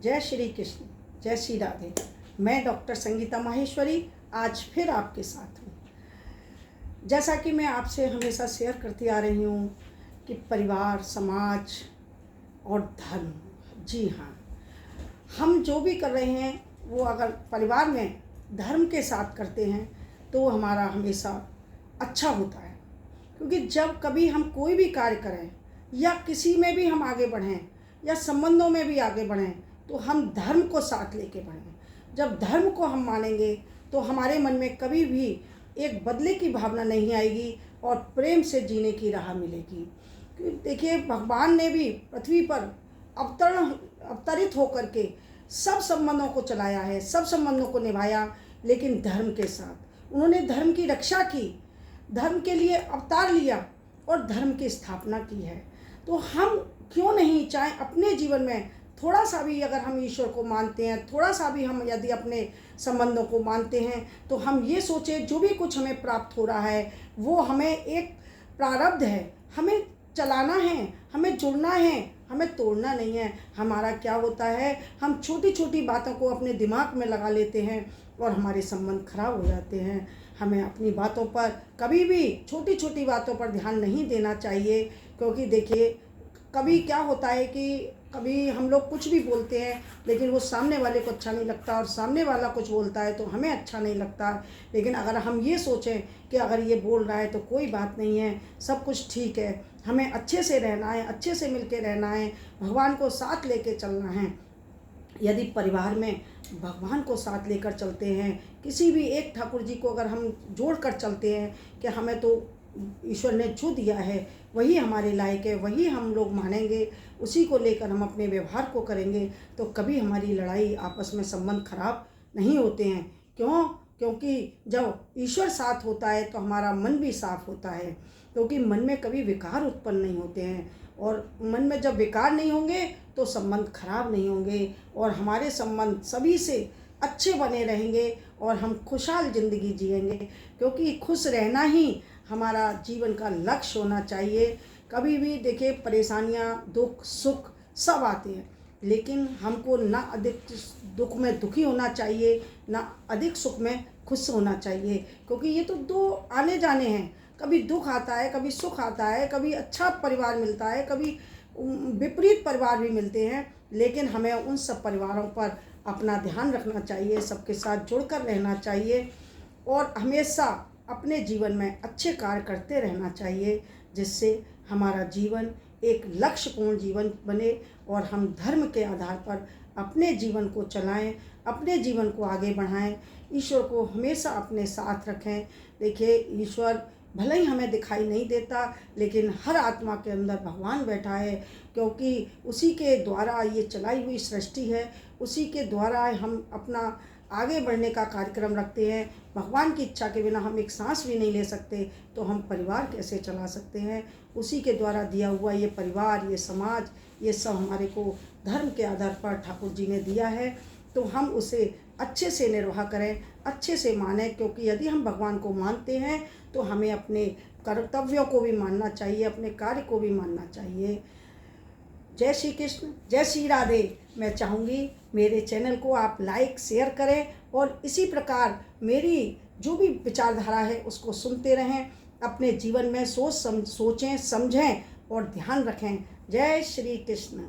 जय श्री कृष्ण, जय श्री राधे। मैं डॉक्टर संगीता माहेश्वरी आज फिर आपके साथ हूँ। जैसा कि मैं आपसे हमेशा शेयर करती आ रही हूँ कि परिवार, समाज और धर्म, जी हाँ, हम जो भी कर रहे हैं वो अगर परिवार में धर्म के साथ करते हैं तो हमारा हमेशा अच्छा होता है। क्योंकि जब कभी हम कोई भी कार्य करें या किसी में भी हम आगे बढ़ें या संबंधों में भी आगे बढ़ें तो हम धर्म को साथ लेके बढ़ें। जब धर्म को हम मानेंगे तो हमारे मन में कभी भी एक बदले की भावना नहीं आएगी और प्रेम से जीने की राह मिलेगी। देखिए, भगवान ने भी पृथ्वी पर अवतरित होकर के सब संबंधों को चलाया है, सब संबंधों को निभाया, लेकिन धर्म के साथ उन्होंने धर्म की रक्षा की, धर्म के लिए अवतार लिया और धर्म की स्थापना की है। तो हम क्यों नहीं, चाहे अपने जीवन में थोड़ा सा भी अगर हम ईश्वर को मानते हैं, थोड़ा सा भी हम यदि अपने संबंधों को मानते हैं तो हम ये सोचें जो भी कुछ हमें प्राप्त हो रहा है वो हमें एक प्रारब्ध है, हमें चलाना है, हमें जुड़ना है, हमें तोड़ना नहीं है। हमारा क्या होता है, हम छोटी छोटी बातों को अपने दिमाग में लगा लेते हैं और हमारे संबंध खराब हो जाते हैं। हमें अपनी बातों पर कभी भी छोटी छोटी बातों पर ध्यान नहीं देना चाहिए। क्योंकि देखिए, कभी क्या होता है कि कभी हम लोग कुछ भी बोलते हैं लेकिन वो सामने वाले को अच्छा नहीं लगता और सामने वाला कुछ बोलता है तो हमें अच्छा नहीं लगता। लेकिन अगर हम ये सोचें कि अगर ये बोल रहा है तो कोई बात नहीं है, सब कुछ ठीक है, हमें अच्छे से रहना है, अच्छे से मिल के रहना है, भगवान को साथ लेके चलना है। यदि परिवार में भगवान को साथ लेकर चलते हैं, किसी भी एक ठाकुर जी को अगर हम जोड़ कर चलते हैं कि हमें तो ईश्वर ने जो दिया है वही हमारे लायक है, वही हम लोग मानेंगे, उसी को लेकर हम अपने व्यवहार को करेंगे तो कभी हमारी लड़ाई, आपस में संबंध खराब नहीं होते हैं। क्यों? क्योंकि जब ईश्वर साथ होता है तो हमारा मन भी साफ होता है। क्योंकि मन में कभी विकार उत्पन्न नहीं होते हैं और मन में जब विकार नहीं होंगे तो संबंध खराब नहीं होंगे और हमारे संबंध सभी से अच्छे बने रहेंगे और हम खुशहाल ज़िंदगी जिएंगे। क्योंकि खुश रहना ही हमारा जीवन का लक्ष्य होना चाहिए। कभी भी देखिए, परेशानियाँ, दुख, सुख सब आते हैं, लेकिन हमको ना अधिक दुख में दुखी होना चाहिए, ना अधिक सुख में खुश होना चाहिए। क्योंकि ये तो दो आने जाने हैं, कभी दुख आता है, कभी सुख आता है, कभी अच्छा परिवार मिलता है, कभी विपरीत परिवार भी मिलते हैं। लेकिन हमें उन सब परिवारों पर अपना ध्यान रखना चाहिए, सबके साथ जुड़कर रहना चाहिए और हमेशा अपने जीवन में अच्छे कार्य करते रहना चाहिए, जिससे हमारा जीवन एक लक्ष्यपूर्ण जीवन बने और हम धर्म के आधार पर अपने जीवन को चलाएं, अपने जीवन को आगे बढ़ाएं, ईश्वर को हमेशा अपने साथ रखें। देखिए, ईश्वर भले ही हमें दिखाई नहीं देता लेकिन हर आत्मा के अंदर भगवान बैठा है। क्योंकि उसी के द्वारा ये चलाई हुई सृष्टि है, उसी के द्वारा हम अपना आगे बढ़ने का कार्यक्रम रखते हैं। भगवान की इच्छा के बिना हम एक सांस भी नहीं ले सकते तो हम परिवार कैसे चला सकते हैं? उसी के द्वारा दिया हुआ ये परिवार, ये समाज, ये सब हमारे को धर्म के आधार पर ठाकुर जी ने दिया है। तो हम उसे अच्छे से निर्वाह करें, अच्छे से मानें। क्योंकि यदि हम भगवान को मानते हैं तो हमें अपने कर्तव्यों को भी मानना चाहिए, अपने कार्य को भी मानना चाहिए। जय श्री कृष्ण, जय श्री राधे। मैं चाहूँगी मेरे चैनल को आप लाइक, शेयर करें और इसी प्रकार मेरी जो भी विचारधारा है उसको सुनते रहें, अपने जीवन में सोचें, समझें और ध्यान रखें। जय श्री कृष्ण।